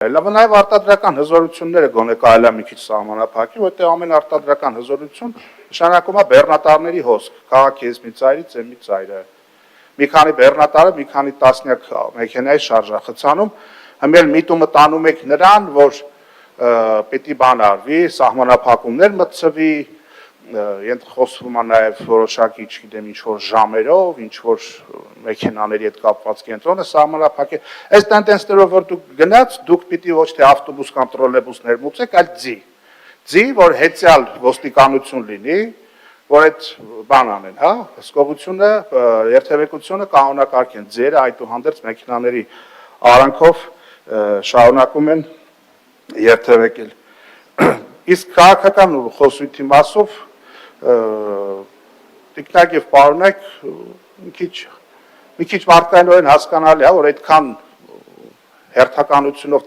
Լավ, նաև արտադրական հզորությունները գոնե կարելի է մի քիչ սահմանափակի, որտեղ ամեն արտադրական հզորություն նշանակում է բեռնատարների հոսք, քաղաքից մի ծայրից մի ծայրը։ Մի քանի բեռնատարը, մի քանի տասնյակ մեքենայի շարժ է խցանում, հիմել միտումը տանում եք նրան, որ պիտի բան արվի, սահմանափակումներ մտցվի, խոսվում է նաև որոշակի, չգիտեմ, ինչ-որ ժամերով, ինչ-որ մեքենաների հետ կապված կենտրոնը սահմանափակ է։ Այս տենդենսներով, որ դուք գնաց, դուք պիտի ոչ թե ավտոբուս կամ տրոլեյբուս ներմուծեք, այլ ձի, որ հետյալ ոստիկանություն լինի, որ այդ բան անեն, հա, հսկողությունը, երթևեկությունը կանոնակարգեն ձերը, այդուհանդերձ մեքենաների արանքով շարունակում են երթևեկել։ Իսկ քաղաքական խոսույթի մասով տիկնակ եւ պարոնայք մի քիչ մարդկայնորեն հասկանալի է, որ այդքան հերթականությունով